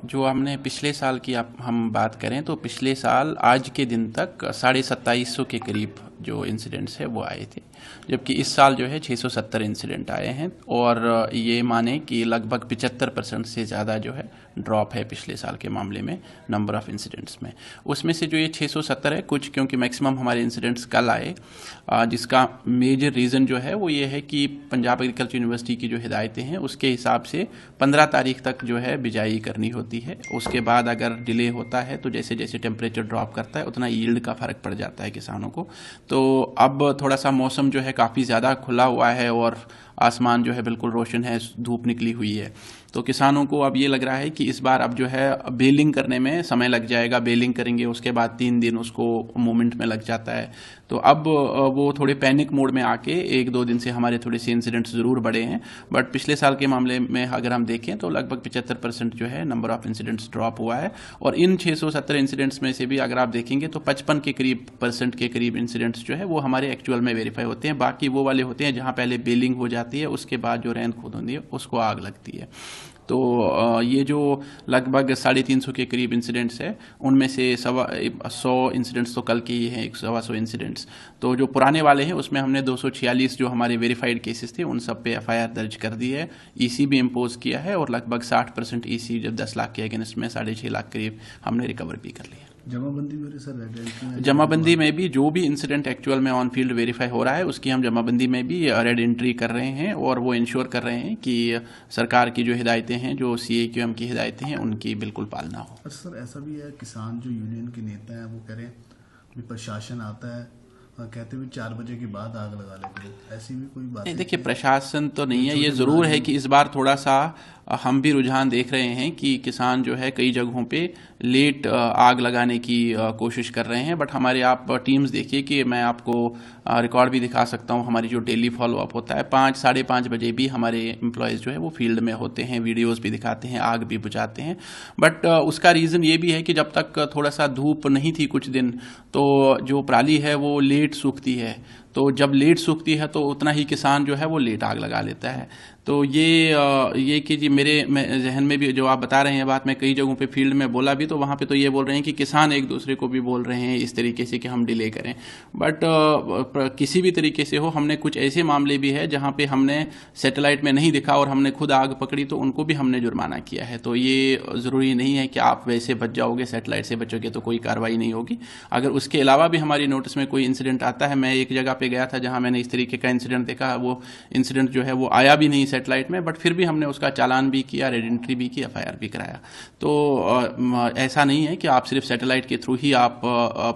जो हमने पिछले साल की हम बात करें तो पिछले साल आज के दिन तक 2750 के करीब जो इंसिडेंट्स है वो आए थे, जबकि इस साल जो है 670 इंसिडेंट आए हैं और ये माने कि लगभग 75% से ज़्यादा जो है ड्रॉप है पिछले साल के मामले में नंबर ऑफ़ इंसिडेंट्स में। उसमें से जो ये 670 है, कुछ क्योंकि मैक्सिमम हमारे इंसिडेंट्स कल आए, जिसका मेजर रीज़न जो है वो ये है कि पंजाब एग्रीकल्चर यूनिवर्सिटी की जो हिदायतें हैं उसके हिसाब से 15 तारीख तक जो है बिजाई करनी होती है। उसके बाद अगर डिले होता है तो जैसे जैसे टेम्परेचर ड्रॉप करता है उतना यील्ड का फ़र्क पड़ जाता है किसानों को। तो अब थोड़ा सा मौसम जो है काफ़ी ज़्यादा खुला हुआ है और आसमान जो है बिल्कुल रोशन है, धूप निकली हुई है, तो किसानों को अब ये लग रहा है कि इस बार अब जो है बेलिंग करने में समय लग जाएगा। बेलिंग करेंगे उसके बाद 3 दिन उसको मूवमेंट में लग जाता है, तो अब वो थोड़े पैनिक मोड में आके 1-2 दिन से हमारे थोड़े से इंसिडेंट्स ज़रूर बढ़े हैं। बट पिछले साल के मामले में अगर हम देखें तो लगभग 75% जो है नंबर ऑफ़ इंसिडेंट्स ड्रॉप हुआ है। और इन 670 इंसिडेंट्स में से भी अगर आप देखेंगे तो 55 के करीब इंसिडेंट्स जो है वो हमारे एक्चुअल में वेरीफाई होते हैं। बाकी वो वाले होते हैं जहाँ पहले बेलिंग हो जाती है, उसके बाद जो रेंद खोद होती है उसको आग लगती है। तो ये जो लगभग 350 के करीब इंसिडेंट्स है उनमें से 100 इंसिडेंट्स तो कल के ही हैं, 100 इंसिडेंट्स। तो जो पुराने वाले हैं उसमें हमने 246 जो हमारे वेरीफाइड केसेस थे उन सब पे एफआईआर दर्ज कर दी है, ईसी भी इम्पोज किया है और लगभग 60% ईसी जब 10 लाख के अगेंस्ट में 6.5 लाख करीब हमने रिकवर भी कर लिया। जमाबंदी में सर जमाबंदी में भी जो भी इंसिडेंट एक्चुअल में ऑन फील्ड वेरीफाई हो रहा है उसकी हम जमाबंदी में भी रेड एंट्री कर रहे हैं और वो इंश्योर कर रहे हैं कि सरकार की जो हिदायतें हैं, जो CAQM की हिदायतें हैं, उनकी बिल्कुल पालना हो। अच्छा सर, ऐसा भी है किसान जो यूनियन के नेता हैं वो कह रहे हैं प्रशासन आता है कहते हुए 4 बजे के बाद आग लगा लेते हैं, ऐसी भी कोई बात नहीं? देखिए, प्रशासन तो नहीं है, ये ज़रूर है कि इस बार थोड़ा सा हम भी रुझान देख रहे हैं कि किसान जो है कई जगहों पे लेट आग लगाने की कोशिश कर रहे हैं। बट हमारे आप टीम्स देखिए कि मैं आपको रिकॉर्ड भी दिखा सकता हूँ, हमारी जो डेली फॉलोअप होता है 5-5:30 बजे भी हमारे एम्प्लॉयज़ जो है वो फील्ड में होते हैं, वीडियोज़ भी दिखाते हैं, आग भी बुझाते हैं। बट उसका रीज़न ये भी है कि जब तक थोड़ा सा धूप नहीं थी कुछ दिन, तो जो पराली है वो लेट सूखती है, तो जब लेट सूखती है तो उतना ही किसान जो है वो लेट आग लगा लेता है। तो ये कि जी मेरे जहन में भी जो आप बता रहे हैं बात, मैं कई जगहों पे फील्ड में बोला भी तो वहाँ पे तो ये बोल रहे हैं कि किसान एक दूसरे को भी बोल रहे हैं इस तरीके से कि हम डिले करें। बट किसी भी तरीके से हो, हमने कुछ ऐसे मामले भी है जहाँ पे हमने सैटेलाइट में नहीं दिखा और हमने खुद आग पकड़ी तो उनको भी हमने जुर्माना किया है। तो ये ज़रूरी नहीं है कि आप वैसे बच जाओगे, सैटेलाइट से बचोगे तो कोई कार्रवाई नहीं होगी। अगर उसके अलावा भी हमारी नोटिस में कोई इंसिडेंट आता है, मैं एक जगह पे गया था जहाँ मैंने इस तरीके का इंसिडेंट देखा, वो इंसिडेंट जो है वो आया भी नहीं सैटेलाइट में, बट फिर भी हमने उसका चालान भी किया, रेड एंट्री भी की, एफआईआर भी कराया। तो ऐसा नहीं है कि आप सिर्फ सैटेलाइट के थ्रू ही आप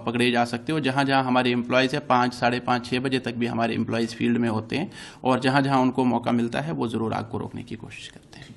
पकड़े जा सकते हो। जहाँ जहाँ हमारे एम्प्लॉयज़ है 5, 5:30, 6 बजे तक भी हमारे एम्प्लॉयज़ फील्ड में होते हैं और जहाँ जहाँ उनको मौका मिलता है वो ज़रूर आग को रोकने की कोशिश करते हैं।